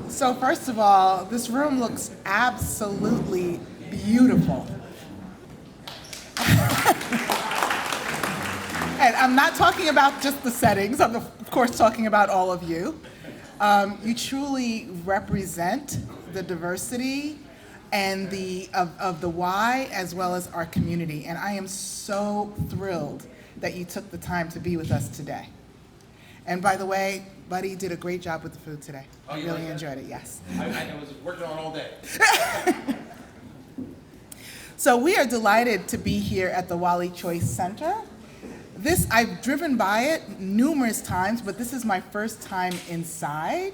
So first of all, this room looks absolutely beautiful. And I'm not talking about just the settings, I'm of course talking about all of you. You truly represent the diversity and of the Y as well as our community. And I am so thrilled that you took the time to be with us today. And by the way, Buddy did a great job with the food today. I really enjoyed it, yes. I was working on all day. So we are delighted to be here at the Wally Choice Center. I've driven by it numerous times, but this is my first time inside,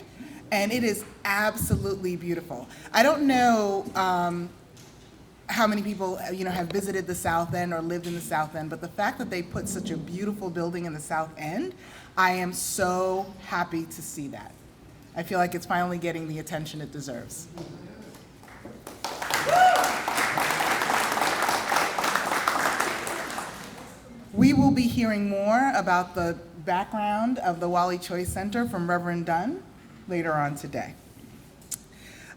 and it is absolutely beautiful. I don't know how many people have visited the South End or lived in the South End, but the fact that they put such a beautiful building in the South End, I am so happy to see that. I feel like it's finally getting the attention it deserves. We will be hearing more about the background of the Wally Choice Center from Reverend Dunn later on today.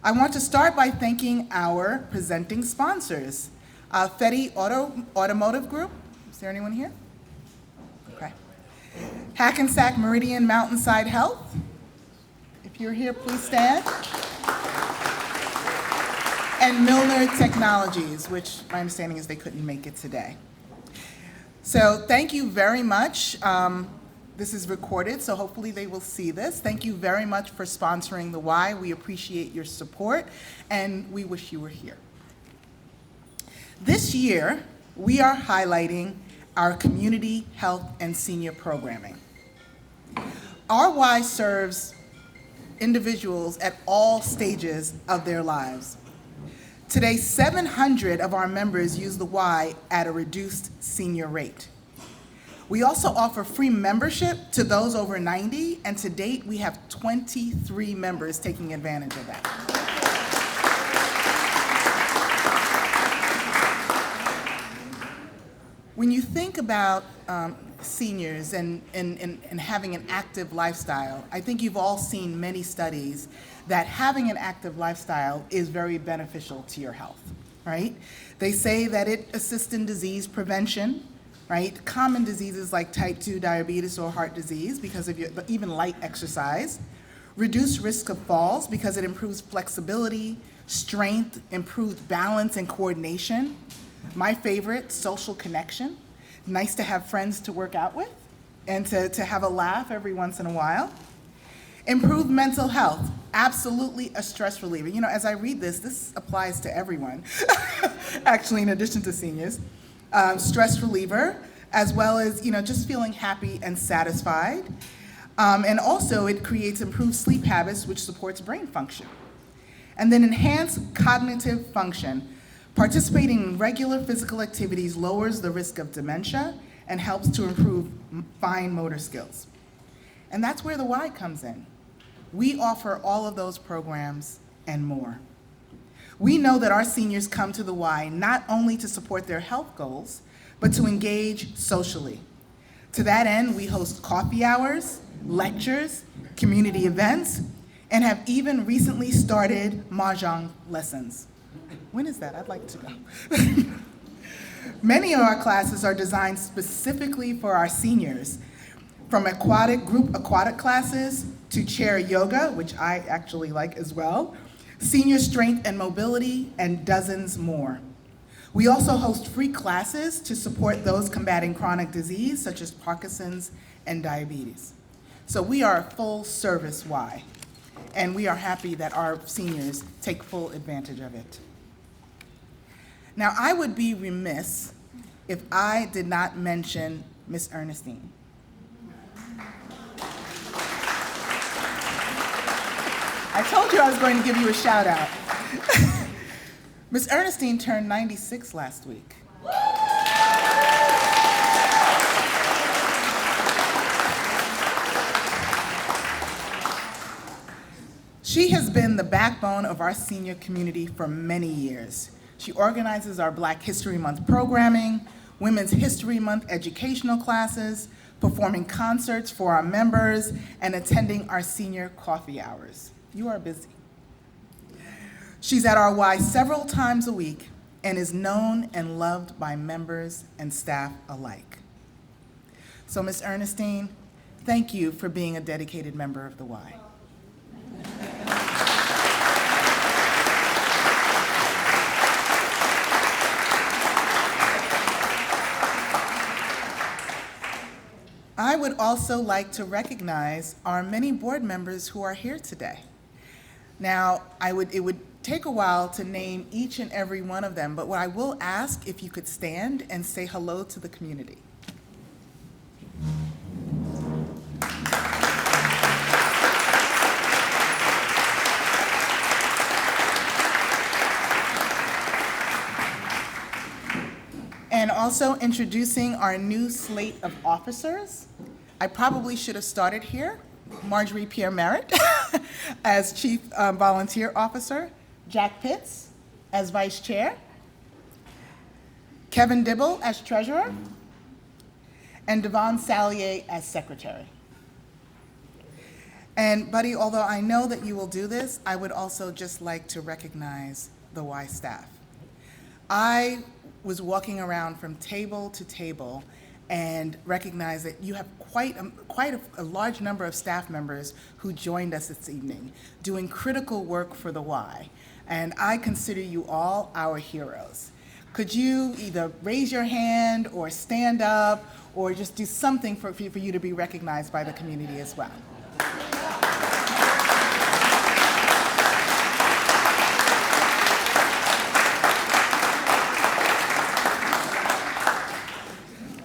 I want to start by thanking our presenting sponsors. Fetty Automotive Group, is there anyone here? Okay. Hackensack Meridian Mountainside Health, if you're here, please stand. And Milner Technologies, which my understanding is they couldn't make it today. So thank you very much. This is recorded, so hopefully they will see this. Thank you very much for sponsoring the Y. We appreciate your support, and we wish you were here. This year, we are highlighting our community health and senior programming. Our Y serves individuals at all stages of their lives. Today, 700 of our members use the Y at a reduced senior rate. We also offer free membership to those over 90, and to date, we have 23 members taking advantage of that. When you think about seniors and having an active lifestyle, I think you've all seen many studies that having an active lifestyle is very beneficial to your health, right? They say that it assists in disease prevention, right? Common diseases like type 2 diabetes or heart disease because of even light exercise. Reduced risk of falls because it improves flexibility, strength, improved balance and coordination. My favorite, social connection. Nice to have friends to work out with and to have a laugh every once in a while. Improved mental health, absolutely a stress reliever. As I read this applies to everyone, actually, in addition to seniors. Stress reliever, as well as just feeling happy and satisfied. And also it creates improved sleep habits, which supports brain function. And then enhanced cognitive function. Participating in regular physical activities lowers the risk of dementia and helps to improve fine motor skills. And that's where the Y comes in. We offer all of those programs and more. We know that our seniors come to the Y not only to support their health goals, but to engage socially. To that end, we host coffee hours, lectures, community events, and have even recently started Mahjong lessons. When is that? I'd like to go. Many of our classes are designed specifically for our seniors, from group aquatic classes to chair yoga, which I actually like as well, senior strength and mobility, and dozens more. We also host free classes to support those combating chronic disease, such as Parkinson's and diabetes. So we are a full service Y, and we are happy that our seniors take full advantage of it. Now, I would be remiss if I did not mention Miss Ernestine. I told you I was going to give you a shout out. Miss Ernestine turned 96 last week. She has been the backbone of our senior community for many years. She organizes our Black History Month programming, Women's History Month educational classes, performing concerts for our members, and attending our senior coffee hours. You are busy. She's at our Y several times a week and is known and loved by members and staff alike. So, Ms. Ernestine, thank you for being a dedicated member of the Y. I would also like to recognize our many board members who are here today. Now, it would take a while to name each and every one of them, but what I will ask if you could stand and say hello to the community. And also introducing our new slate of officers. I probably should have started here. Marjorie Pierre Merritt as Chief Volunteer Officer, Jack Pitts as Vice Chair, Kevin Dibble as Treasurer, and Devon Sallier as Secretary. And Buddy, although I know that you will do this, I would also just like to recognize the Y staff. I was walking around from table to table and recognized that you have quite a large number of staff members who joined us this evening, doing critical work for the Y. And I consider you all our heroes. Could you either raise your hand or stand up or just do something for you to be recognized by the community as well?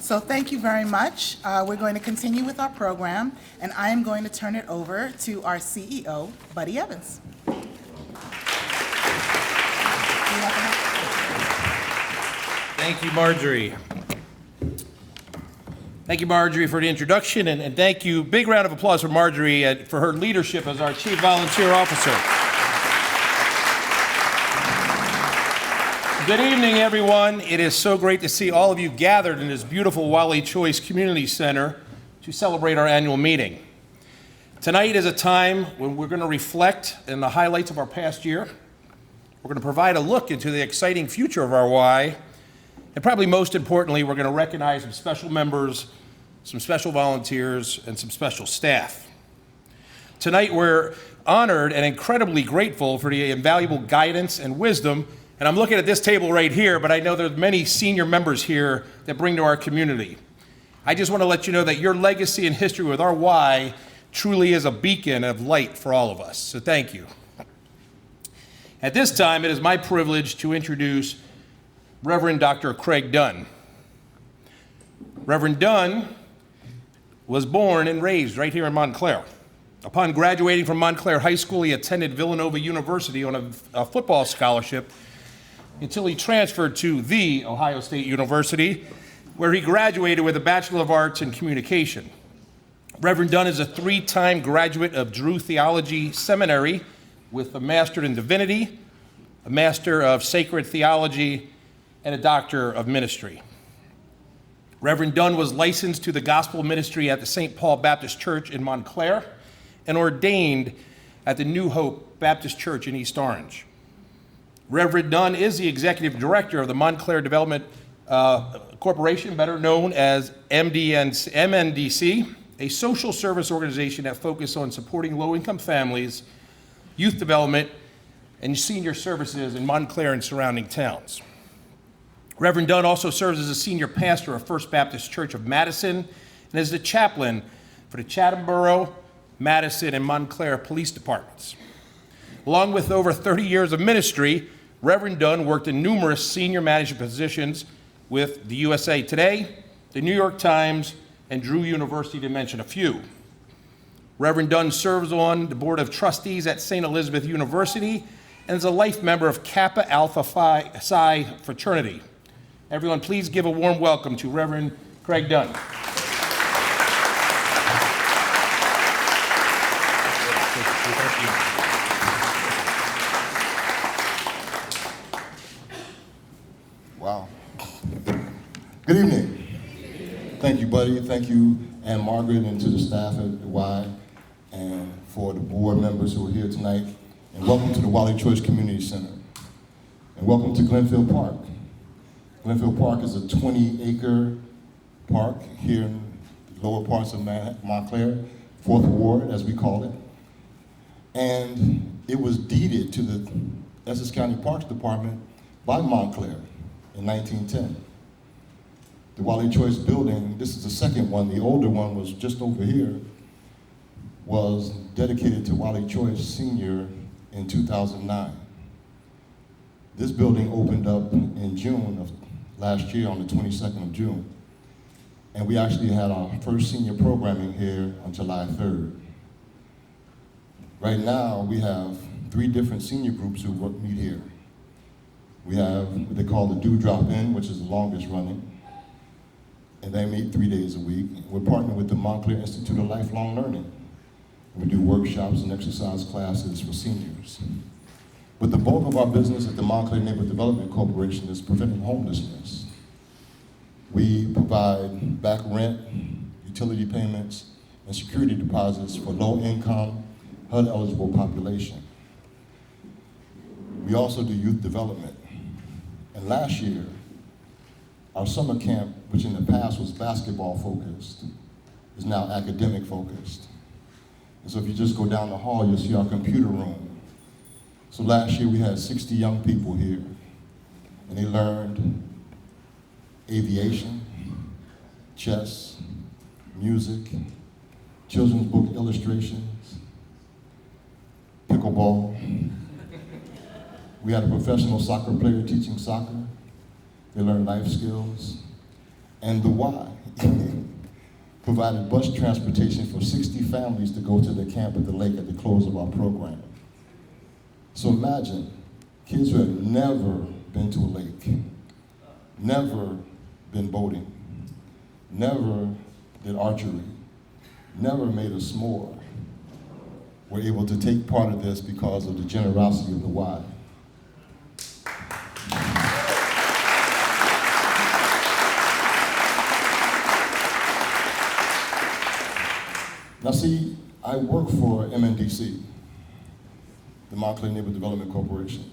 So thank you very much. We're going to continue with our program, and I am going to turn it over to our CEO, Buddy Evans. Thank you, Marjorie. Thank you, Marjorie, for the introduction, and thank you. Big round of applause for Marjorie for her leadership as our Chief Volunteer Officer. Good evening, everyone. It is so great to see all of you gathered in this beautiful Wally Choice Community Center to celebrate our annual meeting. Tonight is a time when we're going to reflect on the highlights of our past year. We're going to provide a look into the exciting future of our Y, and probably most importantly, we're going to recognize some special members, some special volunteers, and some special staff. Tonight, we're honored and incredibly grateful for the invaluable guidance and wisdom. And I'm looking at this table right here, but I know there's many senior members here that bring to our community. I just want to let you know that your legacy and history with our Y truly is a beacon of light for all of us. So thank you. At this time, it is my privilege to introduce Reverend Dr. Craig Dunn. Reverend Dunn was born and raised right here in Montclair. Upon graduating from Montclair High School, he attended Villanova University on a football scholarship until he transferred to The Ohio State University, where he graduated with a Bachelor of Arts in Communication. Reverend Dunn is a 3-time graduate of Drew Theology Seminary with a Master in Divinity, a Master of Sacred Theology, and a Doctor of Ministry. Reverend Dunn was licensed to the gospel ministry at the St. Paul Baptist Church in Montclair and ordained at the New Hope Baptist Church in East Orange. Reverend Dunn is the executive director of the Montclair Development Corporation, better known as MNDC, a social service organization that focuses on supporting low-income families, youth development, and senior services in Montclair and surrounding towns. Reverend Dunn also serves as a senior pastor of First Baptist Church of Madison and is the chaplain for the Chatham Borough, Madison, and Montclair police departments. Along with over 30 years of ministry, Reverend Dunn worked in numerous senior management positions with the USA Today, the New York Times, and Drew University, to mention a few. Reverend Dunn serves on the Board of Trustees at St. Elizabeth University and is a life member of Kappa Alpha Psi fraternity. Everyone, please give a warm welcome to Reverend Craig Dunn. Wow. Good evening. Thank you, Buddy. Thank you, Ann Margaret, and to the staff at the Y, and for the board members who are here tonight. And welcome to the Wally Choice Community Center. And welcome to Glenfield Park. Glenfield Park is a 20-acre park here in the lower parts of Montclair, 4th Ward, as we call it. And it was deeded to the Essex County Parks Department by Montclair in 1910. The Wally Choice building, this is the second one, the older one was just over here, was dedicated to Wally Choice Sr. in 2009. This building opened up in June of last year, on the 22nd of June. And we actually had our first senior programming here on July 3rd. Right now, we have 3 different senior groups who meet here. We have what they call the Dewdrop Inn, which is the longest running, and they meet 3 days a week. We're partnering with the Montclair Institute of Lifelong Learning. We do workshops and exercise classes for seniors. But the bulk of our business at the Montclair Neighborhood Development Corporation is preventing homelessness. We provide back rent, utility payments, and security deposits for low-income, HUD-eligible population. We also do youth development. And last year, our summer camp, which in the past was basketball focused, is now academic focused. And so if you just go down the hall, you'll see our computer room. So last year we had 60 young people here, and they learned aviation, chess, music, children's book illustrations, pickleball. We had a professional soccer player teaching soccer. They learned life skills. And the Y provided bus transportation for 60 families to go to the camp at the lake at the close of our program. So imagine kids who had never been to a lake, never been boating, never did archery, never made a s'more, were able to take part of this because of the generosity of the Y. Now see, I work for MNDC, the Montclair Neighborhood Development Corporation.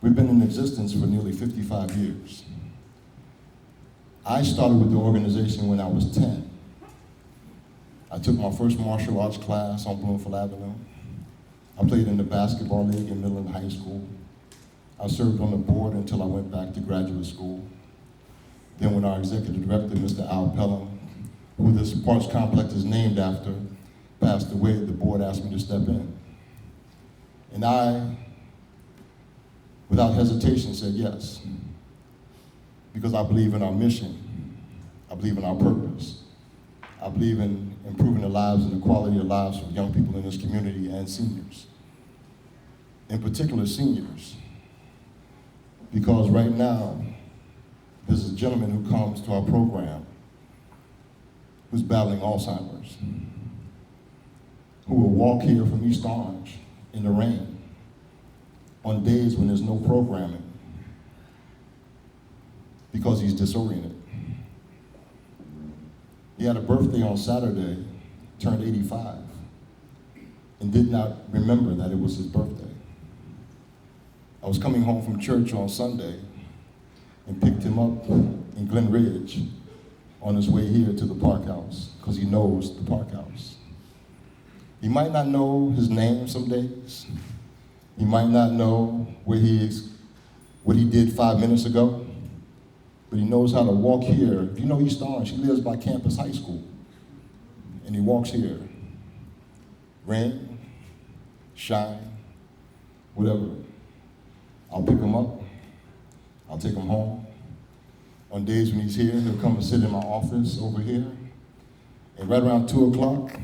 We've been in existence for nearly 55 years. I started with the organization when I was 10. I took my first martial arts class on Bloomfield Avenue. I played in the basketball league in Midland High School. I served on the board until I went back to graduate school. Then when our executive director, Mr. Al Pelham, who this parks complex is named after, passed away, the board asked me to step in. And I, without hesitation, said yes. Because I believe in our mission. I believe in our purpose. I believe in improving the lives and the quality of lives of young people in this community and seniors. In particular, seniors. Because right now, there's a gentleman who comes to our program who's battling Alzheimer's, who will walk here from East Orange in the rain on days when there's no programming because he's disoriented. He had a birthday on Saturday, turned 85, and did not remember that it was his birthday. I was coming home from church on Sunday and picked him up in Glen Ridge on his way here to the Park House, because he knows the Park House. He might not know his name some days. He might not know where he is, what he did 5 minutes ago, but he knows how to walk here. If you know East Orange, he lives by Campus High School, and he walks here. Rain, shine, whatever. I'll pick him up, I'll take him home. On days when he's here, he'll come and sit in my office over here. And right around 2 o'clock,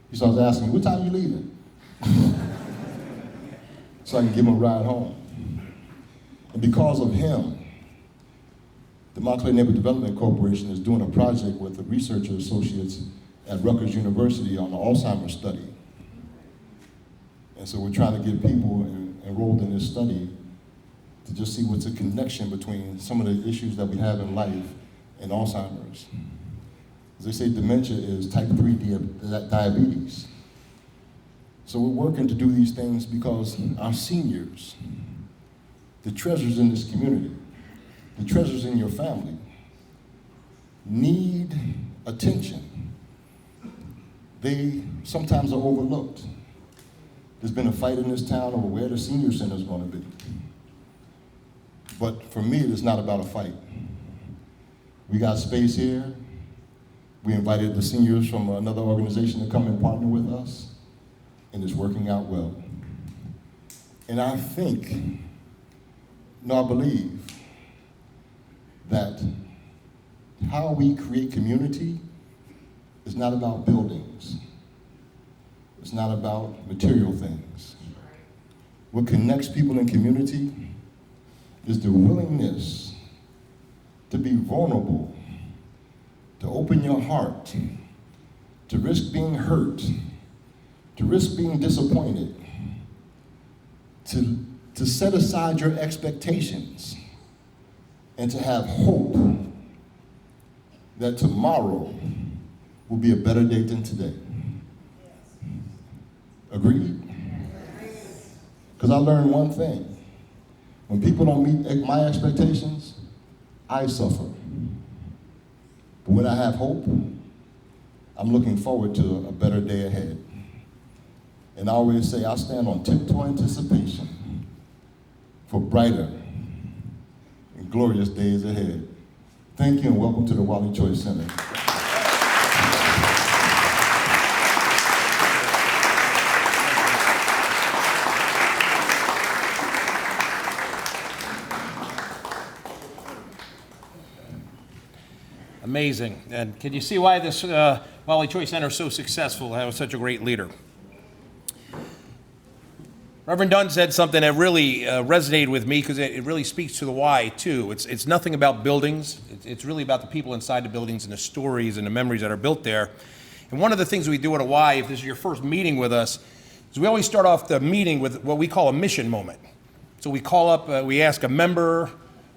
he starts asking me, what time are you leaving? So I can give him a ride home. And because of him, the Montclair Neighborhood Development Corporation is doing a project with the researcher associates at Rutgers University on the Alzheimer's study. And so we're trying to get people enrolled in this study to just see what's the connection between some of the issues that we have in life and Alzheimer's. As they say, dementia is type 3 diabetes. So we're working to do these things because our seniors the treasures in this community, the treasures in your family, need attention. They sometimes are overlooked. There's been a fight in this town over where the senior center is going to be. But for me, it's not about a fight. We got space here. We invited the seniors from another organization to come and partner with us, and it's working out well. And I think, no, I believe that how we create community is not about buildings. It's not about material things. What connects people in community is the willingness to be vulnerable, to open your heart, to risk being hurt, to risk being disappointed, to set aside your expectations, and to have hope that tomorrow will be a better day than today. Agreed? Because I learned one thing. When people don't meet my expectations, I suffer. But when I have hope, I'm looking forward to a better day ahead. And I always say I stand on tiptoe anticipation for brighter and glorious days ahead. Thank you and welcome to the Wally Choice Center. Amazing. And can you see why this Wally Choice Center is so successful, how it's such a great leader? Reverend Dunn said something that really resonated with me because it really speaks to the why, too. It's nothing about buildings. It's really about the people inside the buildings and the stories and the memories that are built there. And one of the things we do at a Y, if this is your first meeting with us, is we always start off the meeting with what we call a mission moment. So we call up, we ask a member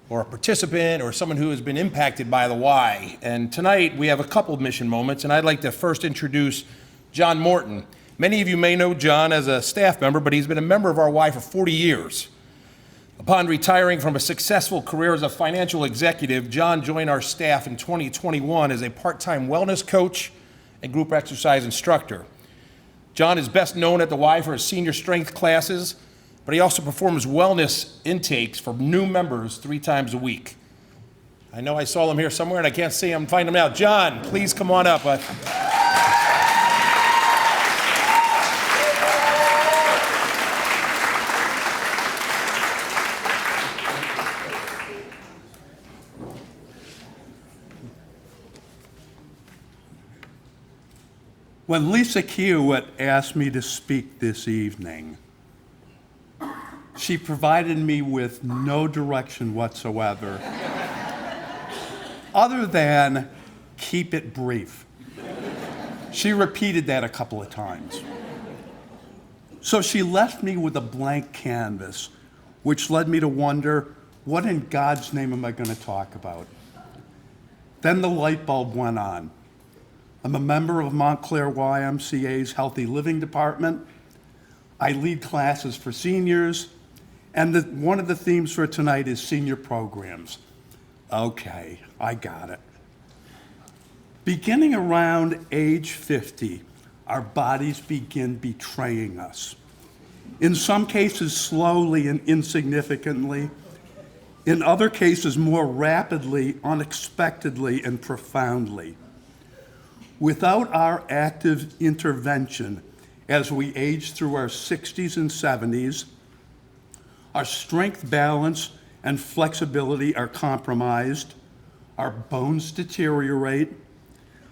or a participant or someone who has been impacted by the Y. And tonight we have a couple of mission moments, and I'd like to first introduce John Morton. Many of you may know John as a staff member, but he's been a member of our Y for 40 years. Upon retiring from a successful career as a financial executive, John joined our staff in 2021 as a part-time wellness coach and group exercise instructor. John is best known at the Y for his senior strength classes, but he also performs wellness intakes for new members 3 times a week. I know I saw him here somewhere and I can't see him. Find him out. John, please come on up. When Lisa Kiewit asked me to speak this evening, she provided me with no direction whatsoever, other than keep it brief. She repeated that a couple of times. So she left me with a blank canvas, which led me to wonder, what in God's name am I going to talk about? Then the light bulb went on. I'm a member of Montclair YMCA's Healthy Living Department. I lead classes for seniors, and one of the themes for tonight is senior programs. Okay, I got it. Beginning around age 50, our bodies begin betraying us. In some cases, slowly and insignificantly. In other cases, more rapidly, unexpectedly, and profoundly. Without our active intervention as we age through our 60s and 70s, our strength, balance, and flexibility are compromised, our bones deteriorate,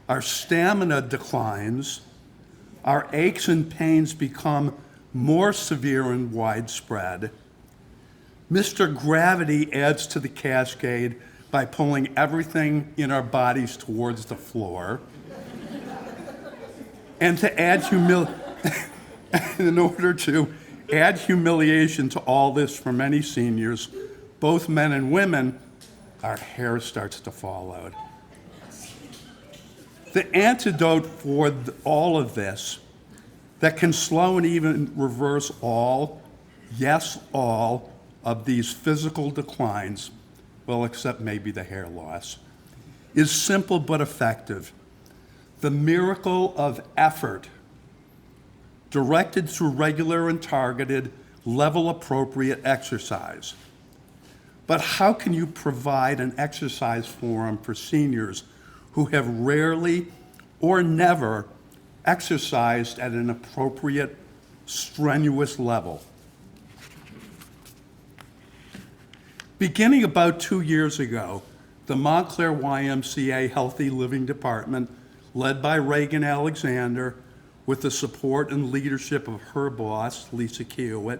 our stamina declines, our aches and pains become more severe and widespread. Mr. Gravity adds to the cascade by pulling everything in our bodies towards the floor. And to add in order to add humiliation to all this for many seniors, both men and women, our hair starts to fall out. The antidote for all of this that can slow and even reverse all, yes, all, of these physical declines, well, except maybe the hair loss, is simple but effective. The miracle of effort directed through regular and targeted, level-appropriate exercise. But how can you provide an exercise forum for seniors who have rarely or never exercised at an appropriate, strenuous level? Beginning about 2 years ago, the Montclair YMCA Healthy Living Department, led by Reagan Alexander, with the support and leadership of her boss, Lisa Kiewit,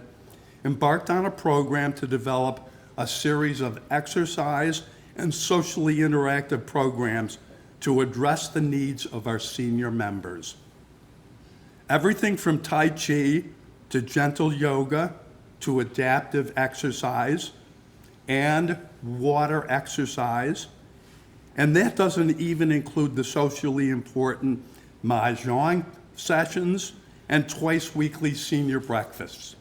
embarked on a program to develop a series of exercise and socially interactive programs to address the needs of our senior members. Everything from Tai Chi to gentle yoga to adaptive exercise and water exercise. And that doesn't even include the socially important mahjong sessions and twice weekly senior breakfasts.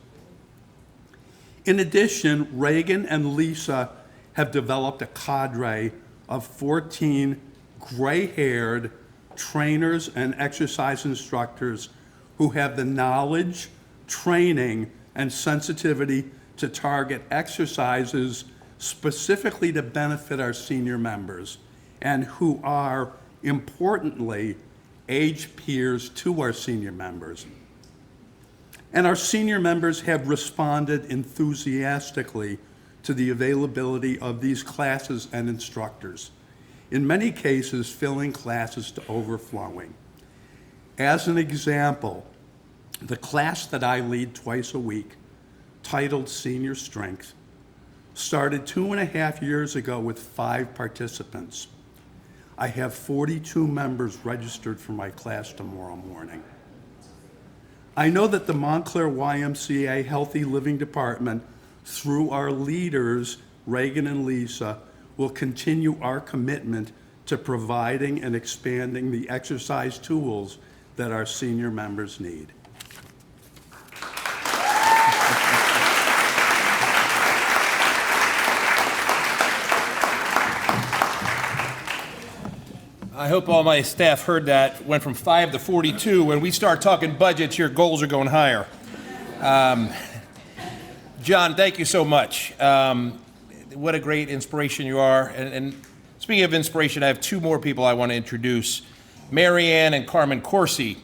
In addition, Reagan and Lisa have developed a cadre of 14 gray-haired trainers and exercise instructors who have the knowledge, training, and sensitivity to target exercises specifically to benefit our senior members, and who are, importantly, age peers to our senior members. And our senior members have responded enthusiastically to the availability of these classes and instructors, in many cases filling classes to overflowing. As an example, the class that I lead twice a week, titled Senior Strength, started 2.5 years ago with 5 participants. I have 42 members registered for my class tomorrow morning. I know that the Montclair YMCA Healthy Living Department, through our leaders, Reagan and Lisa, will continue our commitment to providing and expanding the exercise tools that our senior members need. I hope all my staff heard that. Went from 5 to 42. When we start talking budgets, your goals are going higher. John, thank you so much. What a great inspiration you are. And speaking of inspiration, I have 2 more people I want to introduce. Mary Ann and Carmen Corsi,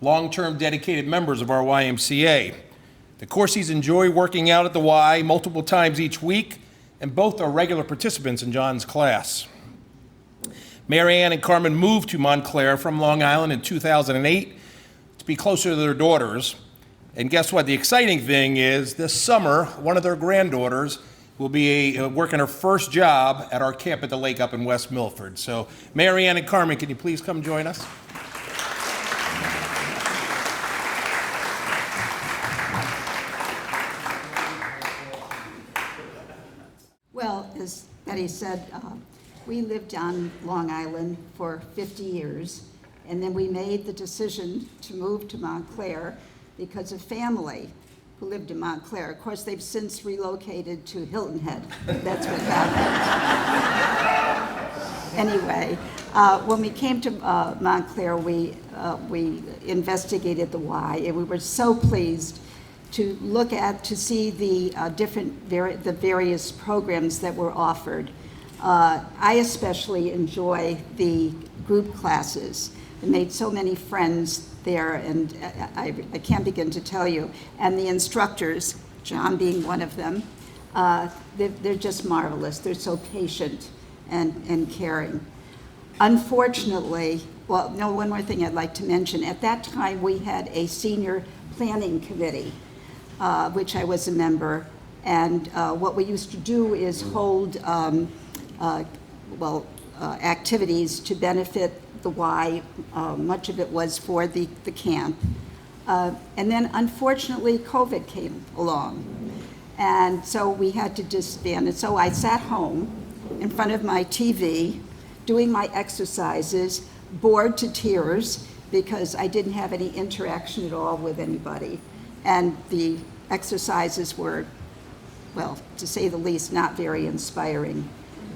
long-term dedicated members of our YMCA. The Corsis enjoy working out at the Y multiple times each week, and both are regular participants in John's class. Mary Ann and Carmen moved to Montclair from Long Island in 2008 to be closer to their daughters. And guess what? The exciting thing is this summer, one of their granddaughters will be working her first job at our camp at the lake up in West Milford. So Mary Ann and Carmen, can you please come join us? Well, as Betty said, we lived on Long Island for 50 years, and then we made the decision to move to Montclair because of family who lived in Montclair. Of course, they've since relocated to Hilton Head. That's what happened. Anyway, when we came to Montclair, we investigated the Y, and we were so pleased to see the the various programs that were offered. I especially enjoy the group classes. I made so many friends there, and I can't begin to tell you. And the instructors, John being one of them, they're just marvelous. They're so patient and caring. Unfortunately, well, no, one more thing I'd like to mention. At that time, we had a senior planning committee, which I was a member. And what we used to do is hold activities to benefit the Y. Much of it was for the camp. And then unfortunately, COVID came along. And so we had to disband. And so I sat home in front of my TV, doing my exercises, bored to tears because I didn't have any interaction at all with anybody. And the exercises were well, to say the least, not very inspiring.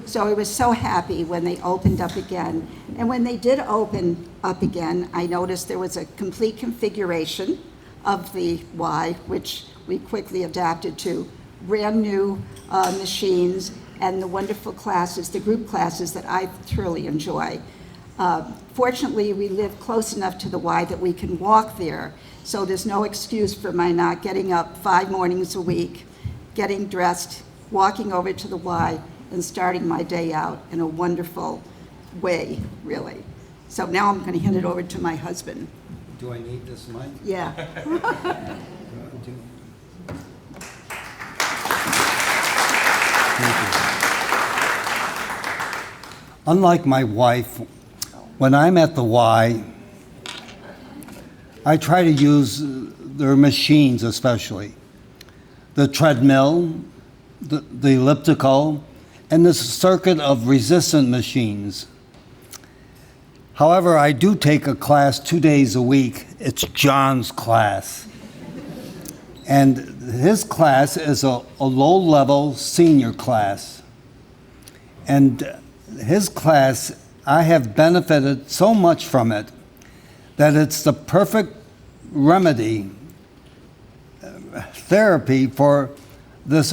So I was so happy when they opened up again. And when they did open up again, I noticed there was a complete configuration of the Y, which we quickly adapted to, brand new machines, and the wonderful classes, the group classes that I thoroughly enjoy. Fortunately, we live close enough to the Y that we can walk there, so there's no excuse for my not getting up 5 mornings a week, getting dressed, walking over to the Y, and starting my day out in a wonderful way, really. So now I'm going to hand it over to my husband. Do I need this mic? Yeah. Unlike my wife, when I'm at the Y, I try to use their machines especially. The treadmill, the elliptical, and the circuit of resistant machines. However, I do take a class 2 days a week. It's John's class. And his class is a low-level senior class. And his class, I have benefited so much from it that it's the perfect remedy, therapy for this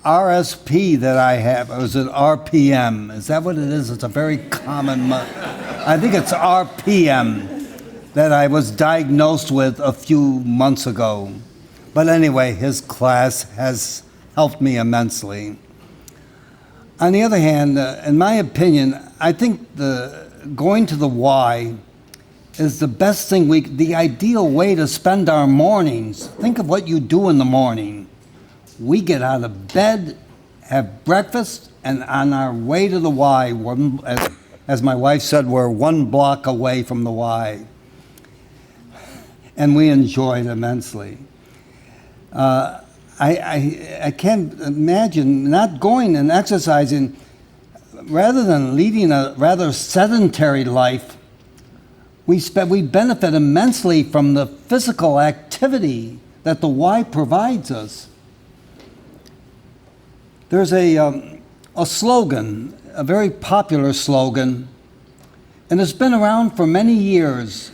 RSP that I have. Or is it RPM? Is that what it is? It's a very common, I think it's RPM that I was diagnosed with a few months ago. But anyway, his class has helped me immensely. On the other hand, in my opinion, I think going to the Y is the best thing, the ideal way to spend our mornings. Think of what you do in the morning. We get out of bed, have breakfast, and on our way to the Y, as my wife said, we're 1 block away from the Y. And we enjoy it immensely. I can't imagine not going and exercising. Rather than leading a rather sedentary life, we benefit immensely from the physical activity that the Y provides us. There's a slogan, a very popular slogan, and it's been around for many years.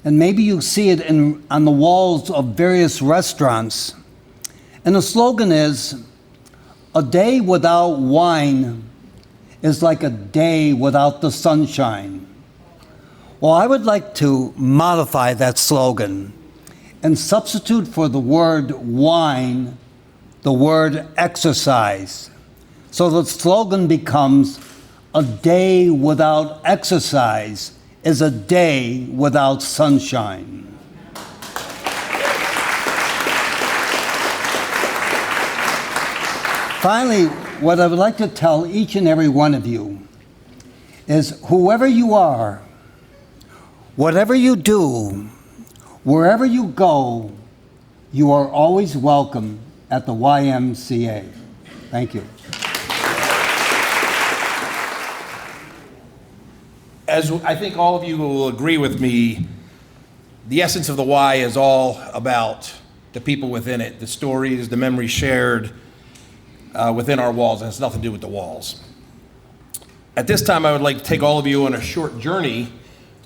And maybe you see it on the walls of various restaurants. And the slogan is, "A day without wine is like a day without the sunshine." Well, I would like to modify that slogan and substitute for the word wine the word exercise. So the slogan becomes, "A day without exercise is a day without sunshine." Finally, what I would like to tell each and every one of you is, whoever you are, whatever you do, wherever you go, you are always welcome at the YMCA. Thank you. As I think all of you will agree with me, the essence of the Y is all about the people within it, the stories, the memories shared within our walls. It has nothing to do with the walls. At this time, I would like to take all of you on a short journey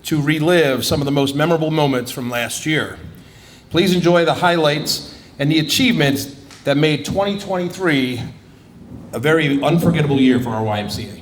to relive some of the most memorable moments from last year. Please enjoy the highlights and the achievements that made 2023 a very unforgettable year for our YMCA.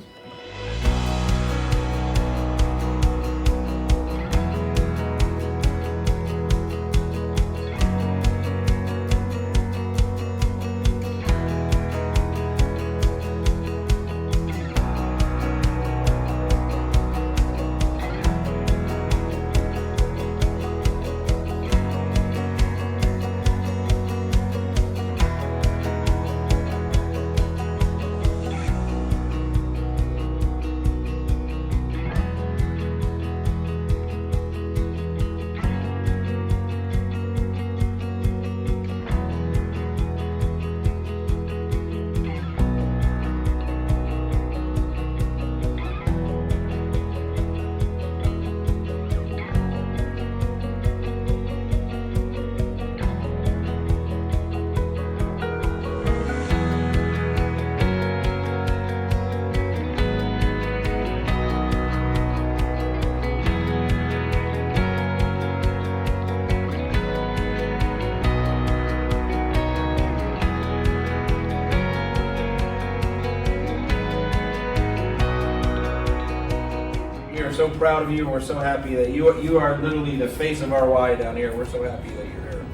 so proud of you. We're so happy that you are literally the face of our Y down here. We're so happy that you're here.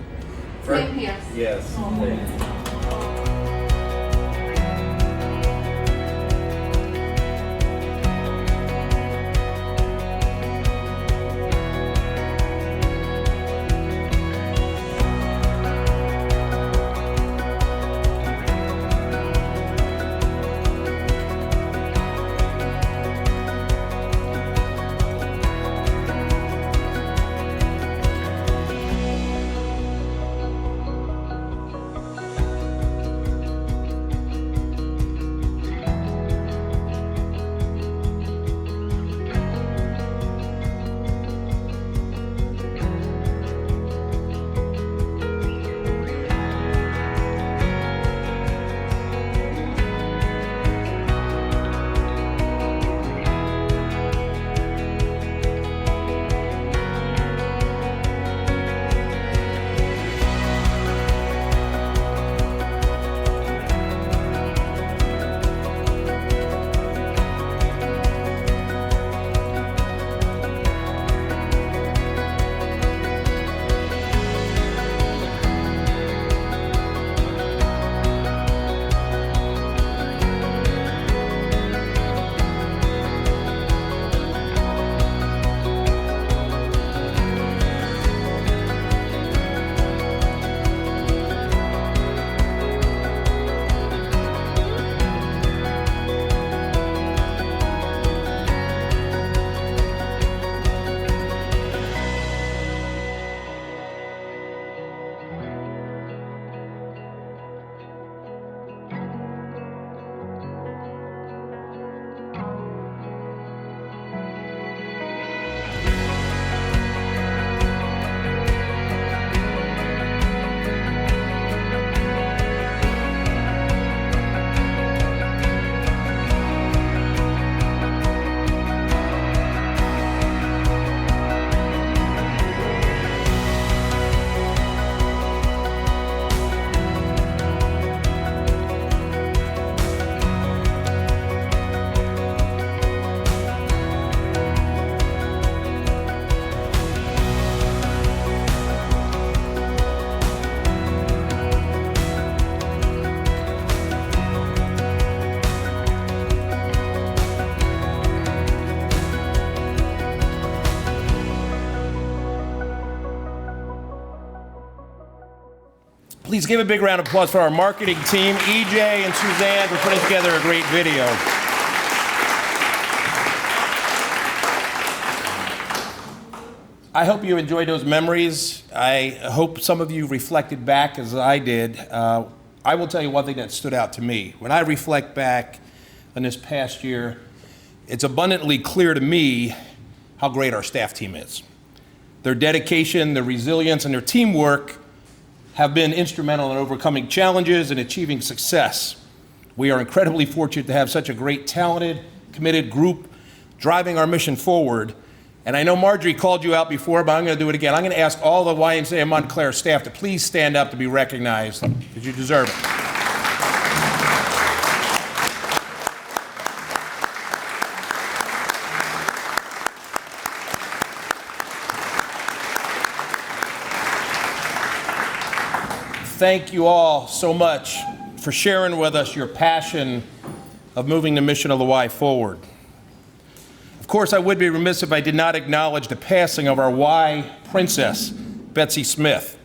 Same here. Yes. Please give a big round of applause for our marketing team, EJ and Suzanne, for putting together a great video. I hope you enjoyed those memories. I hope some of you reflected back as I did. I will tell you one thing that stood out to me. When I reflect back on this past year, it's abundantly clear to me how great our staff team is. Their dedication, their resilience, and their teamwork have been instrumental in overcoming challenges and achieving success. We are incredibly fortunate to have such a great, talented, committed group driving our mission forward. And I know Marjorie called you out before, but I'm going to do it again. I'm going to ask all the YMCA of Montclair staff to please stand up to be recognized, because you deserve it. Thank you all so much for sharing with us your passion of moving the mission of the Y forward. Of course, I would be remiss if I did not acknowledge the passing of our Y princess, Betsy Smith.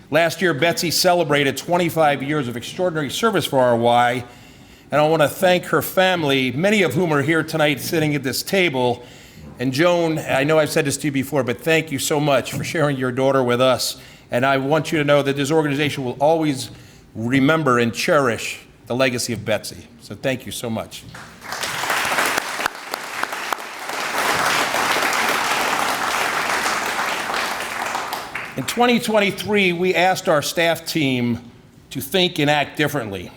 Last year, Betsy celebrated 25 years of extraordinary service for our Y, and I want to thank her family, many of whom are here tonight sitting at this table. And Joan, I know I've said this to you before, but thank you so much for sharing your daughter with us. And I want you to know that this organization will always remember and cherish the legacy of Betsy. So thank you so much. In 2023, we asked our staff team to think and act differently.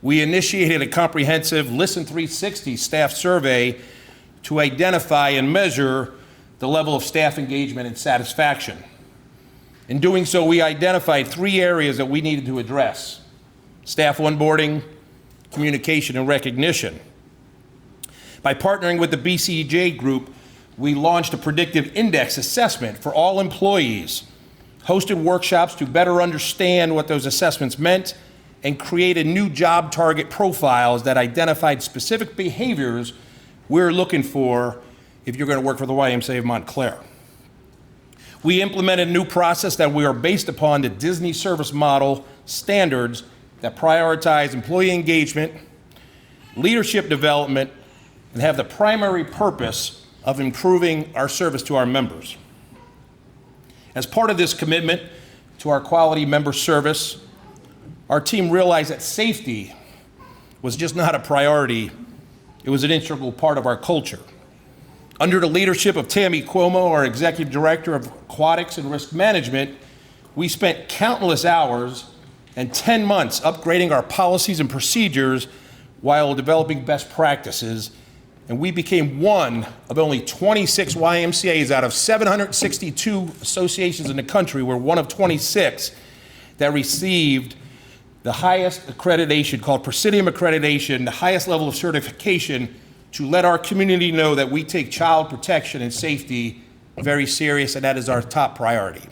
We initiated a comprehensive Listen 360 staff survey to identify and measure the level of staff engagement and satisfaction. In doing so, we identified 3 areas that we needed to address: staff onboarding, communication, and recognition. By partnering with the BCJ group, we launched a predictive index assessment for all employees, hosted workshops to better understand what those assessments meant, and created new job target profiles that identified specific behaviors we're looking for if you're going to work for the YMCA of Montclair. We implemented a new process that we are based upon the Disney service model standards that prioritize employee engagement, leadership development, and have the primary purpose of improving our service to our members. As part of this commitment to our quality member service, our team realized that safety was just not a priority, it was an integral part of our culture. Under the leadership of Tammy Cuomo, our Executive Director of Aquatics and Risk Management, we spent countless hours and 10 months upgrading our policies and procedures while developing best practices, and we became one of only 26 YMCAs out of 762 associations in the country. We're one of 26 that received the highest accreditation, called Presidium Accreditation, the highest level of certification, to let our community know that we take child protection and safety very serious, and that is our top priority.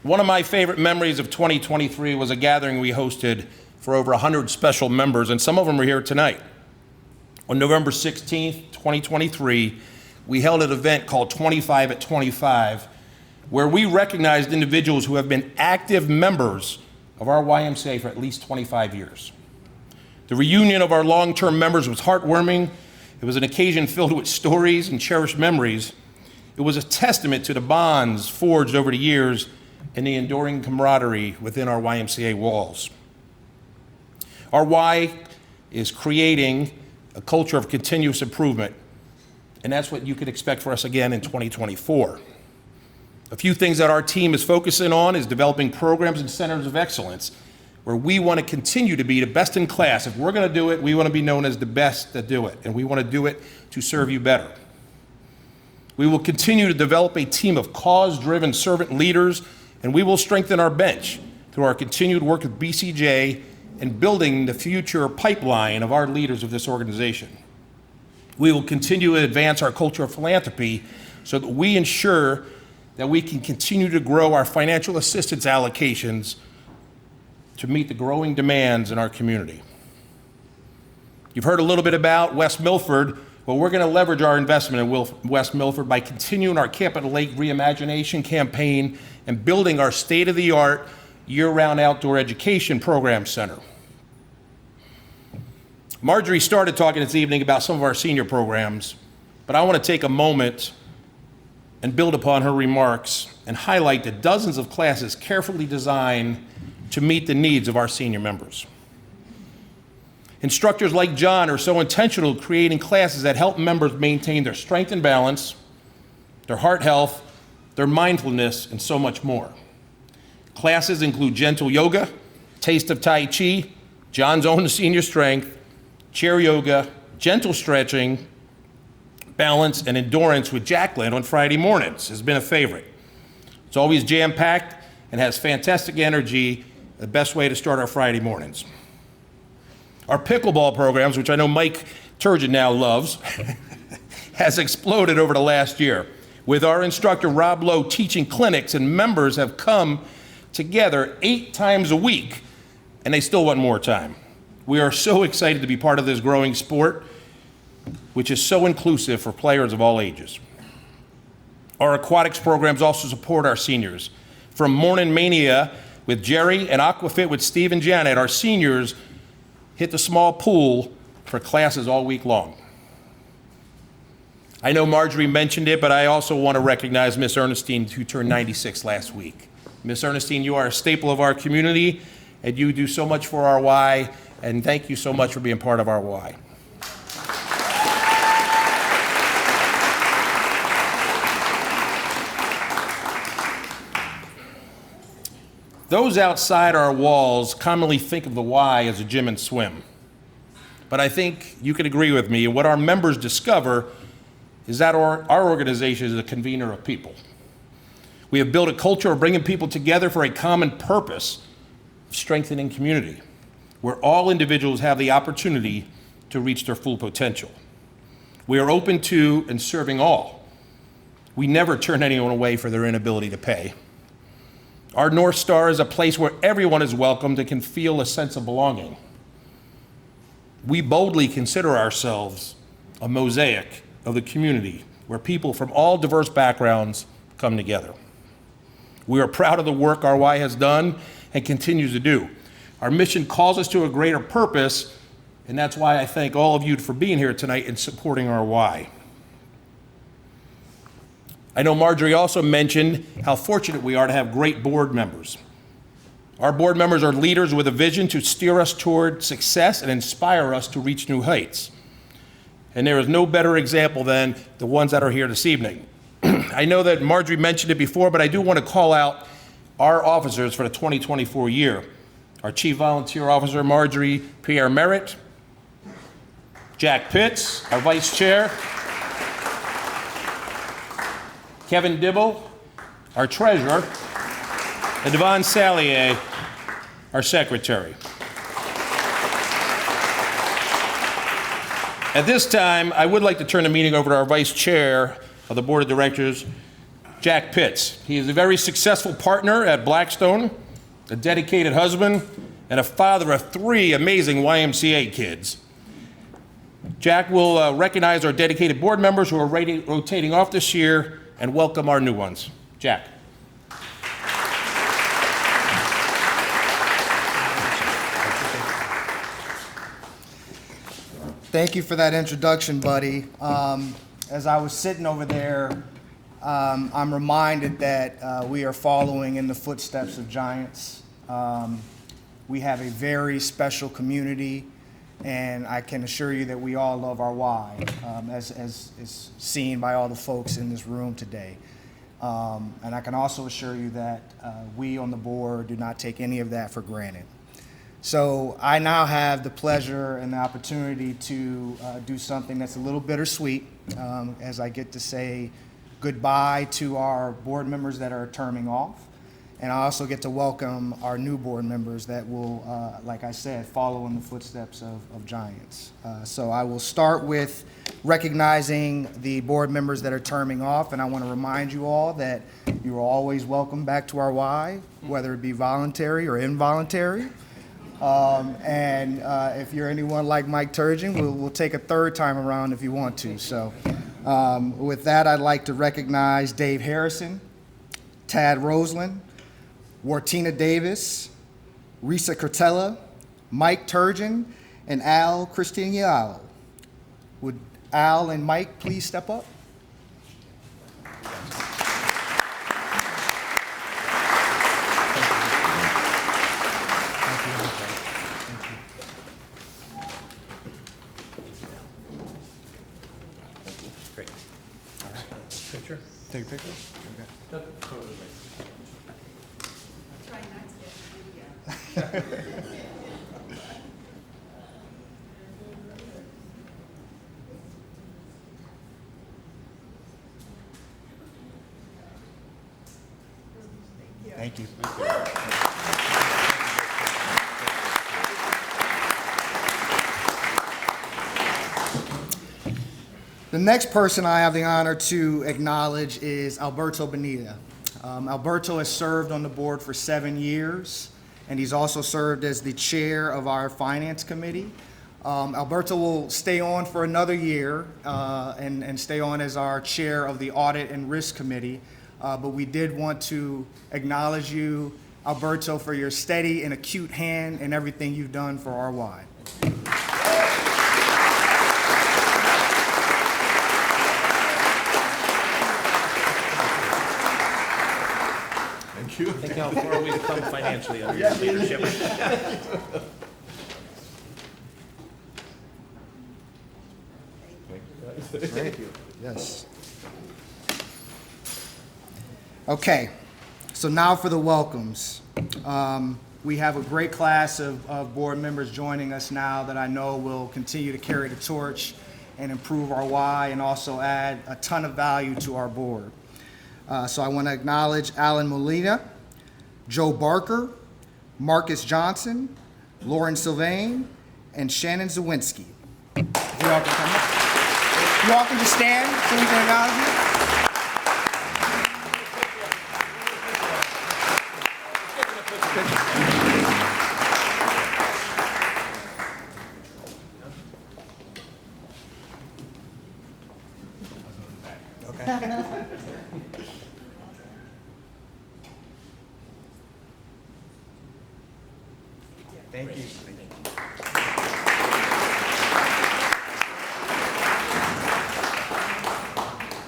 One of my favorite memories of 2023 was a gathering we hosted for over 100 special members, and some of them are here tonight. On November 16th, 2023, we held an event called 25 at 25, where we recognized individuals who have been active members of our YMCA for at least 25 years. The reunion of our long-term members was heartwarming. It was an occasion filled with stories and cherished memories. It was a testament to the bonds forged over the years and the enduring camaraderie within our YMCA walls. Our Y is creating a culture of continuous improvement, and that's what you can expect for us again in 2024. A few things that our team is focusing on is developing programs and centers of excellence where we want to continue to be the best in class. If we're going to do it, we want to be known as the best that do it, and we want to do it to serve you better. We will continue to develop a team of cause-driven servant leaders, and we will strengthen our bench through our continued work with BCJ and building the future pipeline of our leaders of this organization. We will continue to advance our culture of philanthropy so that we ensure that we can continue to grow our financial assistance allocations to meet the growing demands in our community. You've heard a little bit about West Milford. Well, we're going to leverage our investment in West Milford by continuing our Capital Lake Reimagination campaign and building our state-of-the-art year-round outdoor education program center. Marjorie started talking this evening about some of our senior programs, but I want to take a moment and build upon her remarks and highlight the dozens of classes carefully designed to meet the needs of our senior members. Instructors like John are so intentional creating classes that help members maintain their strength and balance, their heart health, their mindfulness, and so much more. Classes include gentle yoga, taste of Tai Chi, John's own senior strength, chair yoga, gentle stretching, balance, and endurance with Jacqueline on Friday mornings has been a favorite. It's always jam-packed and has fantastic energy, the best way to start our Friday mornings. Our pickleball programs, which I know Mike Turgeon now loves, has exploded over the last year. With our instructor Rob Lowe teaching clinics, and members have come together 8 times a week, and they still want more time. We are so excited to be part of this growing sport, which is so inclusive for players of all ages. Our aquatics programs also support our seniors. From Morning Mania with Jerry and Aquafit with Steve and Janet, our seniors hit the small pool for classes all week long. I know Marjorie mentioned it, but I also want to recognize Miss Ernestine, who turned 96 last week. Miss Ernestine, you are a staple of our community, and you do so much for our Y, and thank you so much for being part of our Y. Those outside our walls commonly think of the Y as a gym and swim. But I think you can agree with me, what our members discover is that our organization is a convener of people. We have built a culture of bringing people together for a common purpose, strengthening community, where all individuals have the opportunity to reach their full potential. We are open to and serving all. We never turn anyone away for their inability to pay. Our North Star is a place where everyone is welcomed and can feel a sense of belonging. We boldly consider ourselves a mosaic of the community where people from all diverse backgrounds come together. We are proud of the work our Y has done and continues to do. Our mission calls us to a greater purpose, and that's why I thank all of you for being here tonight and supporting our Y. I know Marjorie also mentioned how fortunate we are to have great board members. Our board members are leaders with a vision to steer us toward success and inspire us to reach new heights. And there is no better example than the ones that are here this evening. I know that Marjorie mentioned it before, but I do want to call out our officers for the 2024 year. Our Chief Volunteer Officer, Marjorie Pierre Merritt, Jack Pitts, our Vice Chair, Kevin Dibble, our Treasurer, and Devon Sallier, our Secretary. At this time, I would like to turn the meeting over to our Vice Chair of the Board of Directors, Jack Pitts. He is a very successful partner at Blackstone, a dedicated husband, and a father of 3 amazing YMCA kids. Jack will recognize our dedicated board members who are rotating off this year and welcome our new ones. Jack. Thank you for that introduction, buddy. As I was sitting over there, I'm reminded that we are following in the footsteps of giants. We have a very special community, and I can assure you that we all love our Y, as is seen by all the folks in this room today. And I can also assure you that we on the board do not take any of that for granted. So I now have the pleasure and the opportunity to do something that's a little bittersweet, as I get to say goodbye to our board members that are terming off. And I also get to welcome our new board members that will, like I said, follow in the footsteps of giants. So I will start with recognizing the board members that are terming off, and I want to remind you all that you are always welcome back to our Y, whether it be voluntary or involuntary. If you're anyone like Mike Turgeon, we'll take a third time around if you want to. So with that, I'd like to recognize Dave Harrison, Tad Roseland, Wartina Davis, Risa Cortella, Mike Turgeon, and Al Cristiano. Would Al and Mike please step up? Great. All right. Picture? Take a picture? Okay. Thank you. The next person I have the honor to acknowledge is Alberto Bonilla. Alberto has served on the board for 7 years, and he's also served as the chair of our finance committee. Alberto will stay on for another year and stay on as our chair of the audit and risk committee. But we did want to acknowledge you, Alberto, for your steady and acute hand and everything you've done for our Y. Thank you. Think how far we've come financially under your leadership. Thank you. Yes. Okay, so now for the welcomes. We have a great class of board members joining us now that I know will continue to carry the torch and improve our Y and also add a ton of value to our board. So I want to acknowledge Alan Molina, Joe Barker, Marcus Johnson, Lauren Sylvain, and Shannon Zawinski. You all can come up. You all can just stand so we can acknowledge you. Thank you.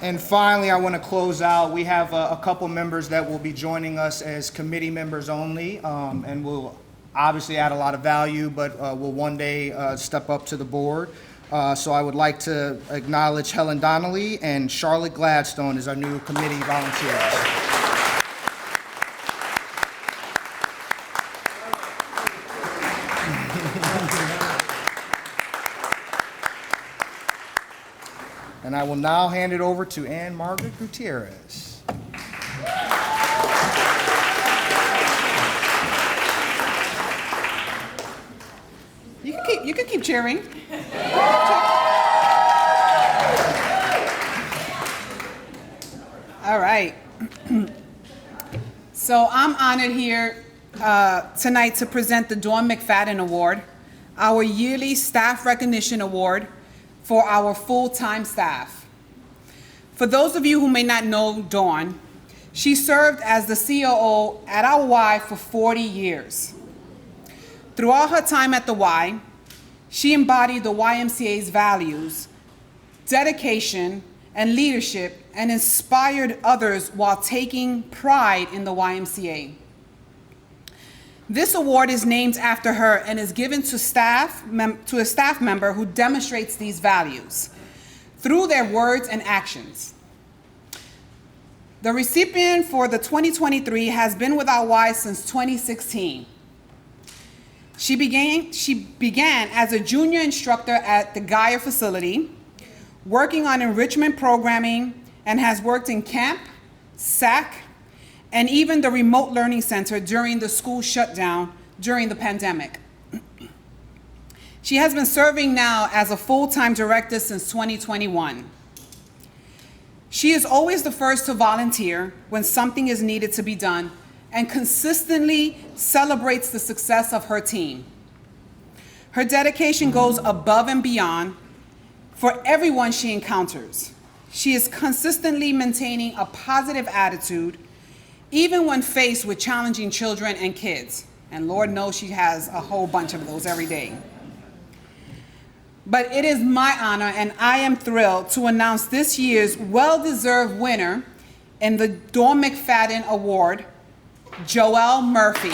And finally, I want to close out. We have a couple members that will be joining us as committee members only, and will obviously add a lot of value, but will one day step up to the board. So I would like to acknowledge Helen Donnelly and Charlotte Gladstone as our new committee volunteers. And I will now hand it over to Ann Margaret Gutierrez. You can keep cheering. All right. So I'm honored here tonight to present the Dawn McFadden Award, our yearly staff recognition award for our full-time staff. For those of you who may not know Dawn, she served as the COO at our Y for 40 years. Throughout her time at the Y, she embodied the YMCA's values, dedication, and leadership, and inspired others while taking pride in the YMCA. This award is named after her and is given to a staff member who demonstrates these values through their words and actions. The recipient for the 2023 has been with our Y since 2016. She began as a junior instructor at the Gaia facility, working on enrichment programming, and has worked in camp, SAC, and even the remote learning center during the school shutdown during the pandemic. She has been serving now as a full-time director since 2021. She is always the first to volunteer when something is needed to be done and consistently celebrates the success of her team. Her dedication goes above and beyond for everyone she encounters. She is consistently maintaining a positive attitude even when faced with challenging children and kids. And Lord knows she has a whole bunch of those every day. But it is my honor, and I am thrilled to announce this year's well-deserved winner in the Dawn McFadden Award, Joelle Murphy.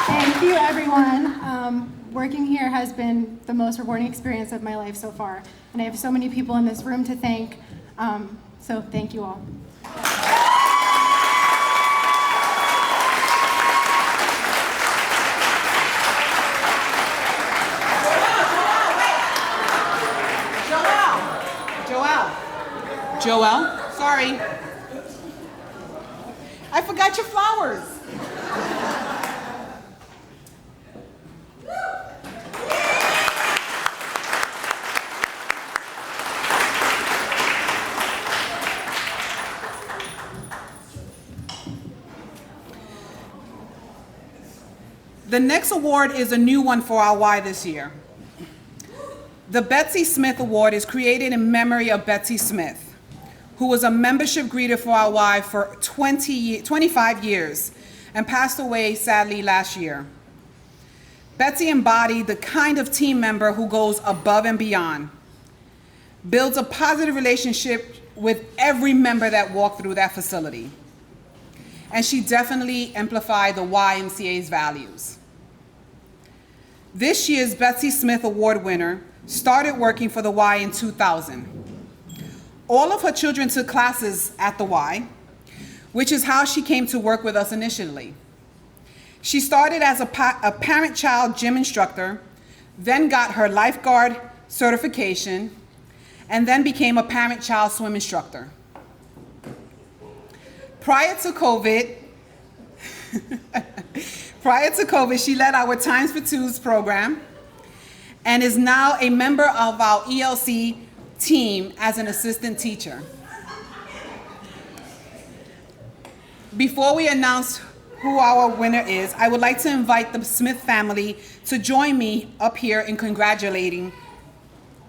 Thank you, everyone. Working here has been the most rewarding experience of my life so far, and I have so many people in this room to thank, so thank you all. Joelle, sorry. I forgot your flowers. The next award is a new one for our Y this year. The Betsy Smith Award is created in memory of Betsy Smith, who was a membership greeter for our Y for 25 years and passed away sadly last year. Betsy embodied the kind of team member who goes above and beyond, builds a positive relationship with every member that walked through that facility. And she definitely amplified the YMCA's values. This year's Betsy Smith Award winner started working for the Y in 2000. All of her children took classes at the Y, which is how she came to work with us initially. She started as a parent-child gym instructor, then got her lifeguard certification, and then became a parent-child swim instructor. Prior to COVID, she led our Times for Twos program and is now a member of our ELC team as an assistant teacher. Before we announce who our winner is, I would like to invite the Smith family to join me up here in congratulating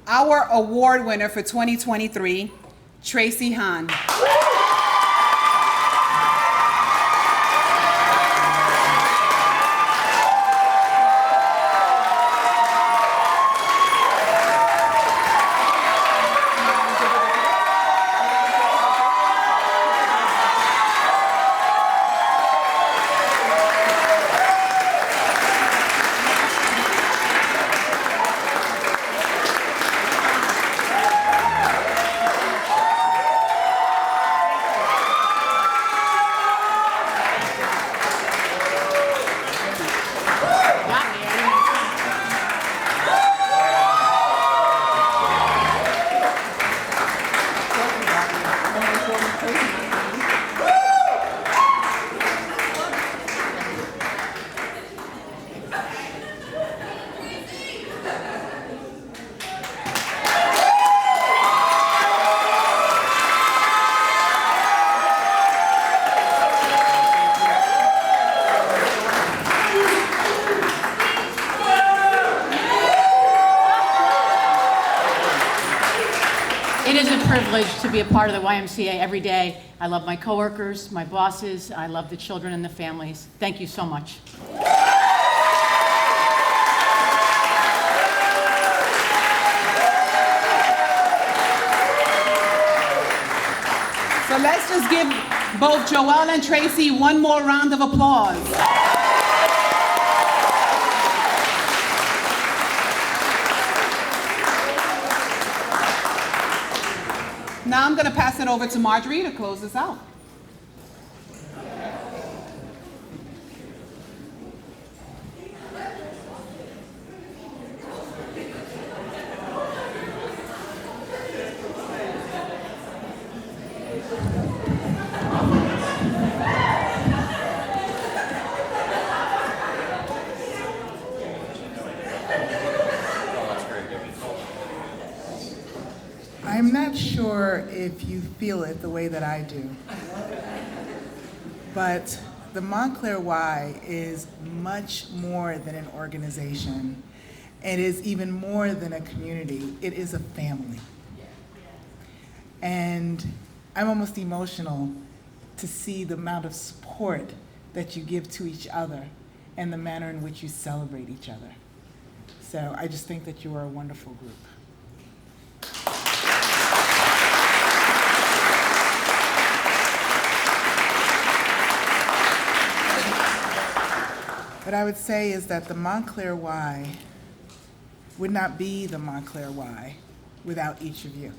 our award winner for 2023, Tracy Hahn. It is a privilege to be a part of the YMCA every day. I love my coworkers, my bosses, I love the children and the families. Thank you so much. So let's just give both Joelle and Tracy one more round of applause. Now I'm going to pass it over to Marjorie to close this out. I'm not sure if you feel it the way that I do, but the Montclair Y is much more than an organization. It is even more than a community. It is a family. And I'm almost emotional to see the amount of support that you give to each other and the manner in which you celebrate each other. So I just think that you are a wonderful group. What I would say is that the Montclair Y would not be the Montclair Y without each of you.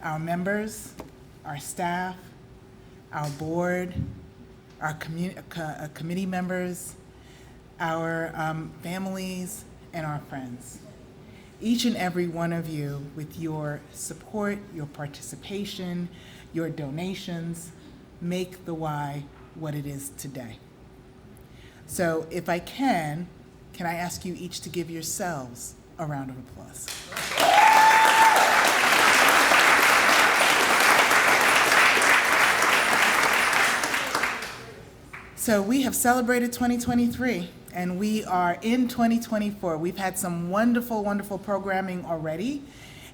Our members, our staff, our board, our committee members, our families, and our friends. Each and every one of you, with your support, your participation, your donations, make the Y what it is today. So if I can I ask you each to give yourselves a round of applause. So we have celebrated 2023 and we are in 2024. We've had some wonderful, wonderful programming already.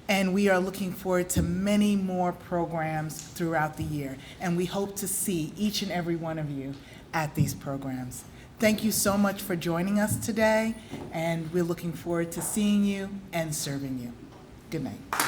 And we are looking forward to many more programs throughout the year. And we hope to see each and every one of you at these programs. Thank you so much for joining us today, and we're looking forward to seeing you and serving you. Good night.